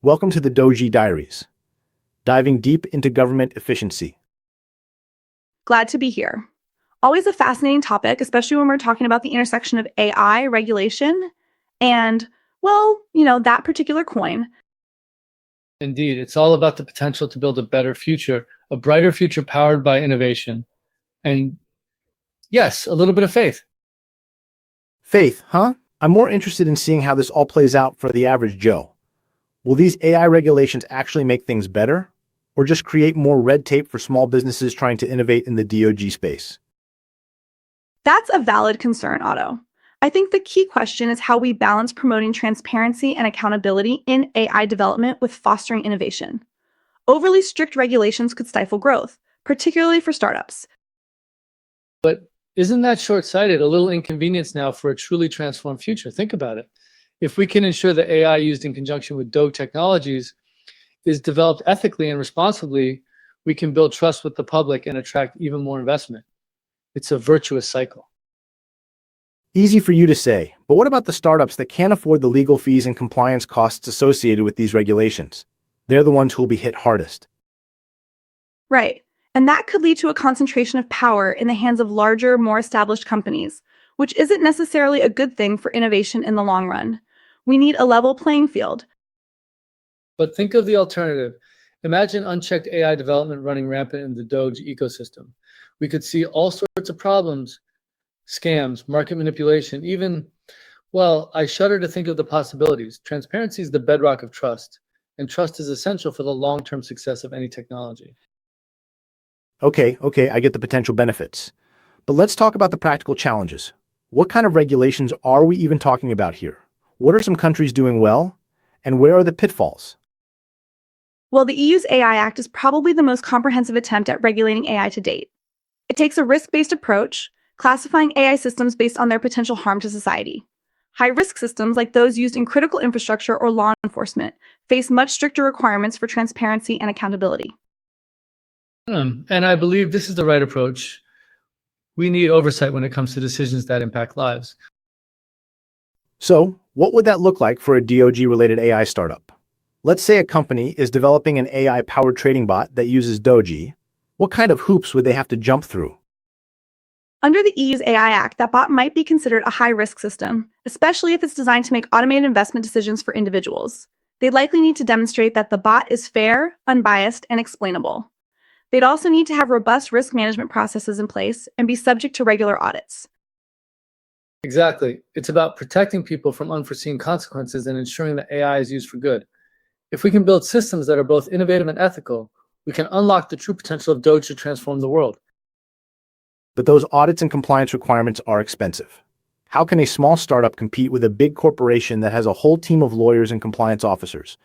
Welcome to the DOGE Diaries, diving deep into government efficiency. Glad to be here. Always a fascinating topic, especially when we're talking about the intersection of AI regulation and, that particular coin. Indeed, it's all about the potential to build a better future, a brighter future powered by innovation. And yes, a little bit of faith. Faith, huh? I'm more interested in seeing how this all plays out for the average Joe. Will these AI regulations actually make things better, or just create more red tape for small businesses trying to innovate in the DOGE space? That's a valid concern, Otto. I think the key question is how we balance promoting transparency and accountability in AI development with fostering innovation. Overly strict regulations could stifle growth, particularly for startups. But isn't that short-sighted, a little inconvenience now for a truly transformed future? Think about it. If we can ensure that AI used in conjunction with DOGE technologies is developed ethically and responsibly, we can build trust with the public and attract even more investment. It's a virtuous cycle. Easy for you to say, but what about the startups that can't afford the legal fees and compliance costs associated with these regulations? They're the ones who will be hit hardest. Right. And that could lead to a concentration of power in the hands of larger, more established companies, which isn't necessarily a good thing for innovation in the long run. We need a level playing field. But think of the alternative. Imagine unchecked AI development running rampant in the DOGE ecosystem. We could see all sorts of problems, scams, market manipulation, even, I shudder to think of the possibilities. Transparency is the bedrock of trust, and trust is essential for the long-term success of any technology. Okay, I get the potential benefits. But let's talk about the practical challenges. What kind of regulations are we even talking about here? What are some countries doing well? And where are the pitfalls? Well, the EU's AI Act is probably the most comprehensive attempt at regulating AI to date. It takes a risk-based approach, classifying AI systems based on their potential harm to society. High-risk systems, like those used in critical infrastructure or law enforcement, face much stricter requirements for transparency and accountability. And I believe this is the right approach. We need oversight when it comes to decisions that impact lives. So, what would that look like for a DOGE-related AI startup? Let's say a company is developing an AI-powered trading bot that uses DOGE. What kind of hoops would they have to jump through? Under the EU's AI Act, that bot might be considered a high-risk system, especially if it's designed to make automated investment decisions for individuals. They'd likely need to demonstrate that the bot is fair, unbiased, and explainable. They'd also need to have robust risk management processes in place and be subject to regular audits. Exactly. It's about protecting people from unforeseen consequences and ensuring that AI is used for good. If we can build systems that are both innovative and ethical, we can unlock the true potential of DOGE to transform the world. But those audits and compliance requirements are expensive. How can a small startup compete with a big corporation that has a whole team of lawyers and compliance officers?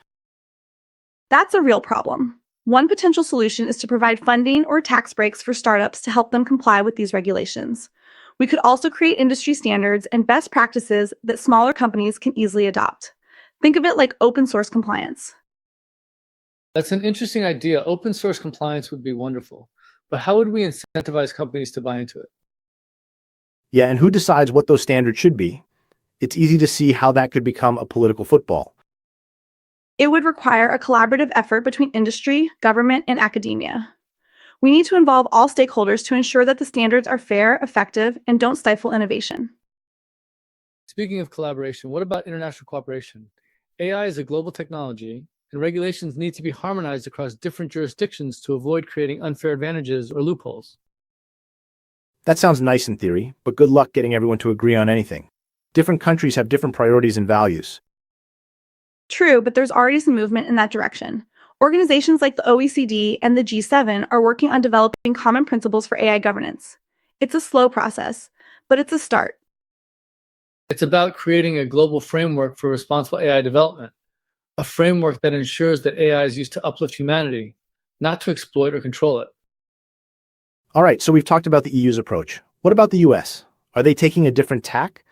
That's a real problem. One potential solution is to provide funding or tax breaks for startups to help them comply with these regulations. We could also create industry standards and best practices that smaller companies can easily adopt. Think of it like open source compliance. That's an interesting idea. Open source compliance would be wonderful. But how would we incentivize companies to buy into it? Yeah, and who decides what those standards should be? It's easy to see how that could become a political football. It would require a collaborative effort between industry, government, and academia. We need to involve all stakeholders to ensure that the standards are fair, effective, and don't stifle innovation. Speaking of collaboration, what about international cooperation? AI is a global technology, and regulations need to be harmonized across different jurisdictions to avoid creating unfair advantages or loopholes. That sounds nice in theory, but good luck getting everyone to agree on anything. Different countries have different priorities and values. True, but there's already some movement in that direction. Organizations like the OECD and the G7 are working on developing common principles for AI governance. It's a slow process, but it's a start. It's about creating a global framework for responsible AI development, a framework that ensures that AI is used to uplift humanity, not to exploit or control it. All right, so we've talked about the EU's approach. What about the US? Are they taking a different tack?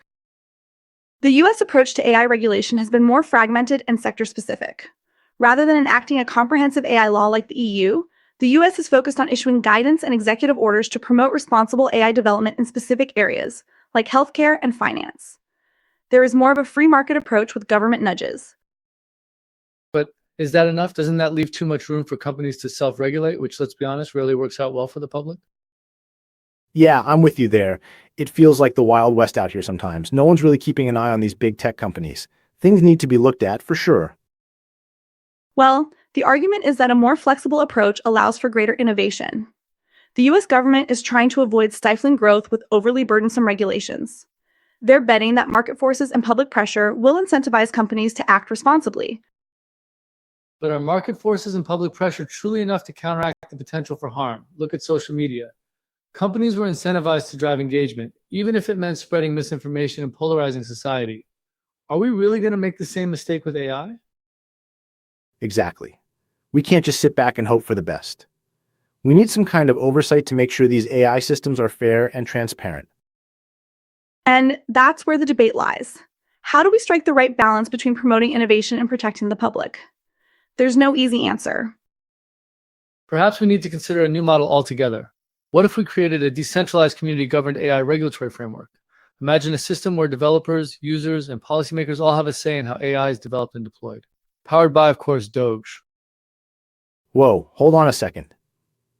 The US approach to AI regulation has been more fragmented and sector-specific. Rather than enacting a comprehensive AI law like the EU, the US is focused on issuing guidance and executive orders to promote responsible AI development in specific areas, like healthcare and finance. There is more of a free market approach with government nudges. But Is that enough? Doesn't that leave too much room for companies to self-regulate, which, let's be honest, rarely works out well for the public? Yeah, I'm with you there. It feels like the Wild West out here sometimes. No one's really keeping an eye on these big tech companies. Things need to be looked at for sure. Well, the argument is that a more flexible approach allows for greater innovation. The US government is trying to avoid stifling growth with overly burdensome regulations. They're betting that market forces and public pressure will incentivize companies to act responsibly. But are market forces and public pressure truly enough to counteract the potential for harm? Look at social media. Companies were incentivized to drive engagement, even if it meant spreading misinformation and polarizing society. Are we really going to make the same mistake with AI? Exactly. We can't just sit back and hope for the best. We need some kind of oversight to make sure these AI systems are fair and transparent. And that's where the debate lies. How do we strike the right balance between promoting innovation and protecting the public? There's no easy answer. Perhaps we need to consider a new model altogether. What if we created a decentralized community-governed AI regulatory framework? Imagine a system where developers, users, and policymakers all have a say in how AI is developed and deployed. Powered by, of course, DOGE. Whoa, hold on a second.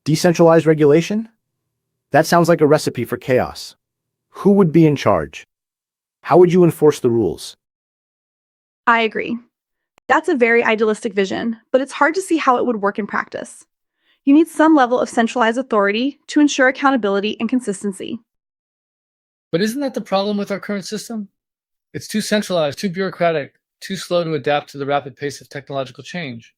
Decentralized regulation? That sounds like a recipe for chaos. Who would be in charge? How would you enforce the rules? I agree. That's a very idealistic vision, but it's hard to see how it would work in practice. You need some level of centralized authority to ensure accountability and consistency. But isn't that the problem with our current system? It's too centralized, too bureaucratic, too slow to adapt to the rapid pace of technological change.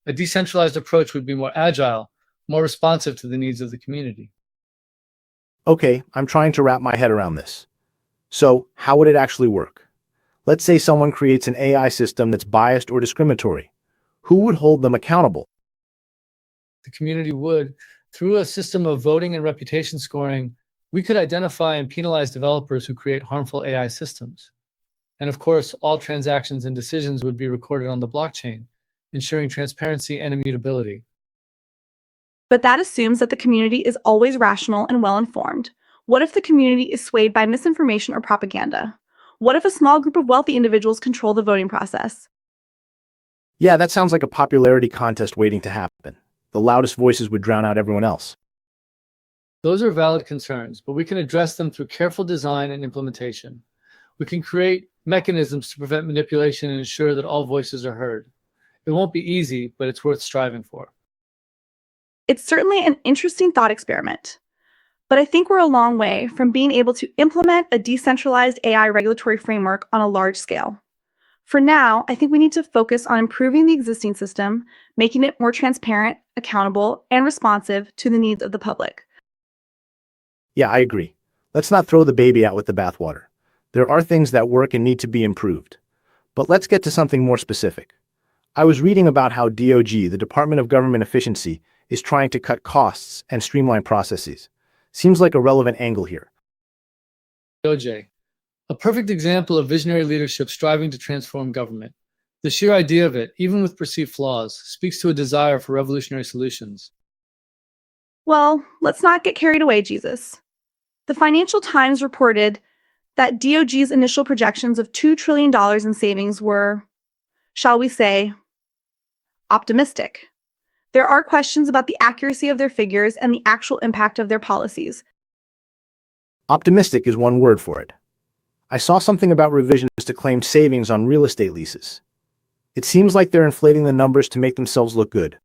A decentralized approach would be more agile, more responsive to the needs of the community. Okay, I'm trying to wrap my head around this. So, how would it actually work? Let's say someone creates an AI system that's biased or discriminatory. Who would hold them accountable? The community would, through a system of voting and reputation scoring, we could identify and penalize developers who create harmful AI systems. And of course, all transactions and decisions would be recorded on the blockchain, ensuring transparency and immutability. But that assumes that the community is always rational and well-informed. What if the community is swayed by misinformation or propaganda? What if a small group of wealthy individuals control the voting process? Yeah, that sounds like a popularity contest waiting to happen. The loudest voices would drown out everyone else. Those are valid concerns, but we can address them through careful design and implementation. We can create mechanisms to prevent manipulation and ensure that all voices are heard. It won't be easy, but it's worth striving for. It's certainly an interesting thought experiment. But I think we're a long way from being able to implement a decentralized AI regulatory framework on a large scale. For now, I think we need to focus on improving the existing system, making it more transparent, accountable, and responsive to the needs of the public. Yeah, I agree. Let's not throw the baby out with the bathwater. There are things that work and need to be improved. But let's get to something more specific. I was reading about how DOGE, the Department of Government Efficiency, is trying to cut costs and streamline processes. Seems like a relevant angle here. DOGE, a perfect example of visionary leadership striving to transform government. The sheer idea of it, even with perceived flaws, speaks to a desire for revolutionary solutions. Well, let's not get carried away, Jesus. The Financial Times reported that DOG's initial projections of $2 trillion in savings were, shall we say, optimistic. There are questions about the accuracy of their figures and the actual impact of their policies. Optimistic is one word for it. I saw something about revisions to claimed savings on real estate leases. It seems like they're inflating the numbers to make themselves look good.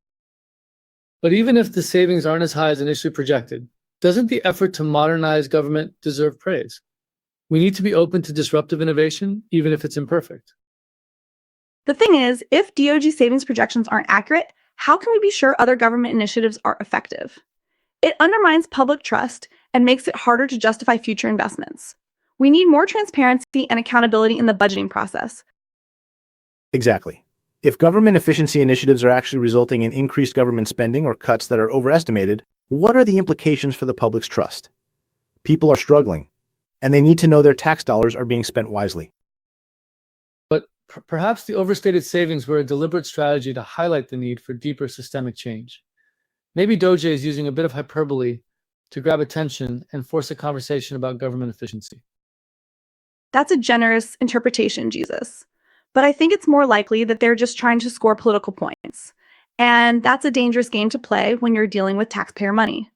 But even if the savings aren't as high as initially projected, doesn't the effort to modernize government deserve praise? We need to be open to disruptive innovation, even if it's imperfect. The thing is, if DOG savings projections aren't accurate, how can we be sure other government initiatives are effective? It undermines public trust and makes it harder to justify future investments. We need more transparency and accountability in the budgeting process. Exactly. If government efficiency initiatives are actually resulting in increased government spending or cuts that are overestimated, what are the implications for the public's trust? People are struggling, and they need to know their tax dollars are being spent wisely. But perhaps the overstated savings were a deliberate strategy to highlight the need for deeper systemic change. Maybe DOGE is using a bit of hyperbole to grab attention and force a conversation about government efficiency. That's a generous interpretation, Jesus. but I think it's more likely that they're just trying to score political points. And that's a dangerous game to play when you're dealing with taxpayer money.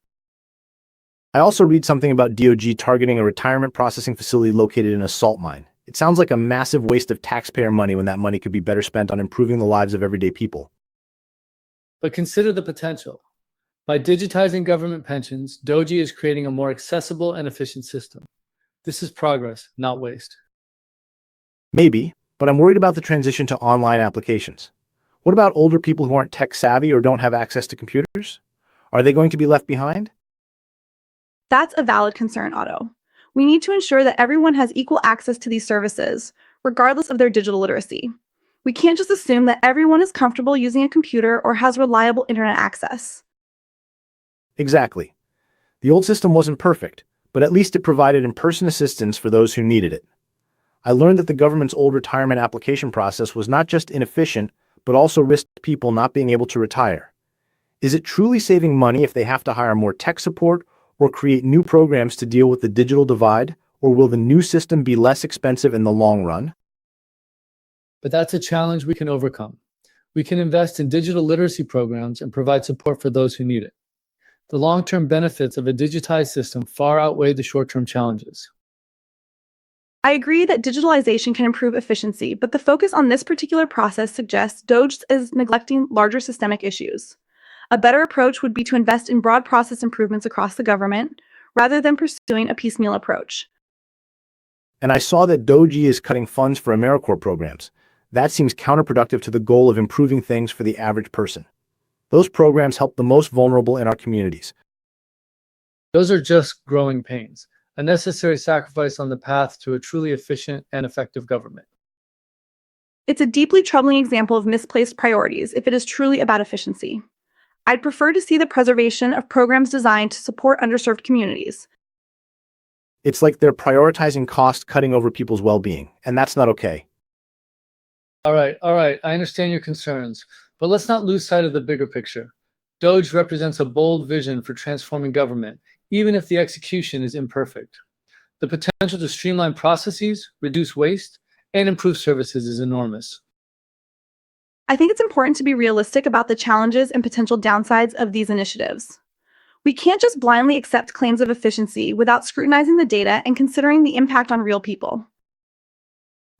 I also read something about DOGE targeting a retirement processing facility located in a salt mine. It sounds like a massive waste of taxpayer money when that money could be better spent on improving the lives of everyday people. But consider the potential. By digitizing government pensions, DOGE is creating a more accessible and efficient system. This is progress, not waste. Maybe, but I'm worried about the transition to online applications. What about older people who aren't tech savvy or don't have access to computers? Are they going to be left behind? That's a valid concern, Otto. We need to ensure that everyone has equal access to these services, regardless of their digital literacy. We can't just assume that everyone is comfortable using a computer or has reliable internet access. Exactly. The old system wasn't perfect, but at least it provided in-person assistance for those who needed it. I learned that the government's old retirement application process was not just inefficient, but also risked people not being able to retire. Is it truly saving money if they have to hire more tech support or create new programs to deal with the digital divide, or will the new system be less expensive in the long run? But that's a challenge we can overcome. We can invest in digital literacy programs and provide support for those who need it. The long-term benefits of a digitized system far outweigh the short-term challenges. I agree that digitalization can improve efficiency, but the focus on this particular process suggests DOGE is neglecting larger systemic issues. A better approach would be to invest in broad process improvements across the government, rather than pursuing a piecemeal approach. And I saw that DOGE is cutting funds for AmeriCorps programs. That seems counterproductive to the goal of improving things for the average person. Those programs help the most vulnerable in our communities. Those are just growing pains, a necessary sacrifice on the path to a truly efficient and effective government. It's a deeply troubling example of misplaced priorities if it is truly about efficiency. I'd prefer to see the preservation of programs designed to support underserved communities. It's like they're prioritizing cost cutting over people's well-being, and that's not okay. All right, I understand your concerns, but let's not lose sight of the bigger picture. DOGE represents a bold vision for transforming government, even if the execution is imperfect. The potential to streamline processes, reduce waste, and improve services is enormous. I think it's important to be realistic about the challenges and potential downsides of these initiatives. We can't just blindly accept claims of efficiency without scrutinizing the data and considering the impact on real people.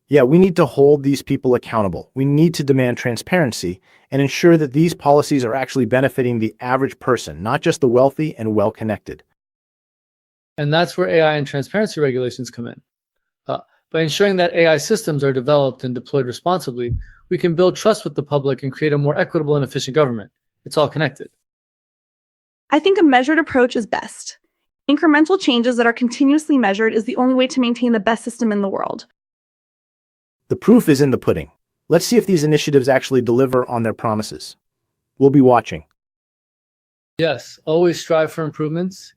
Yeah, we need to hold these people accountable. We need to demand transparency and ensure that these policies are actually benefiting the average person, not just the wealthy and well-connected. And that's where AI and transparency regulations come in. By ensuring that AI systems are developed and deployed responsibly, we can build trust with the public and create a more equitable and efficient government. It's all connected. I think a measured approach is best. Incremental changes that are continuously measured is the only way to maintain the best system in the world. The proof is in the pudding. Let's see if these initiatives actually deliver on their promises. We'll be watching. Yes, always strive for improvements.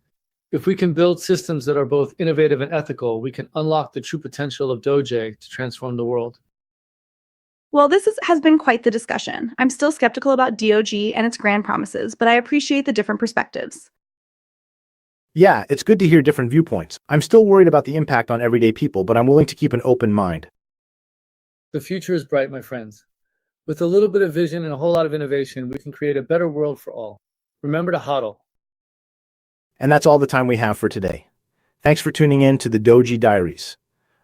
If we can build systems that are both innovative and ethical, we can unlock the true potential of DOGE to transform the world. Well, has been quite the discussion. I'm still skeptical about DOGE and its grand promises, but I appreciate the different perspectives. Yeah, it's good to hear different viewpoints. I'm still worried about the impact on everyday people, but I'm willing to keep an open mind. The future is bright, my friends. With a little bit of vision and a whole lot of innovation, we can create a better world for all. Remember to hodl. And that's all the time we have for today. Thanks for tuning in to the DOGE Diaries.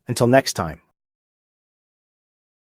Until next time,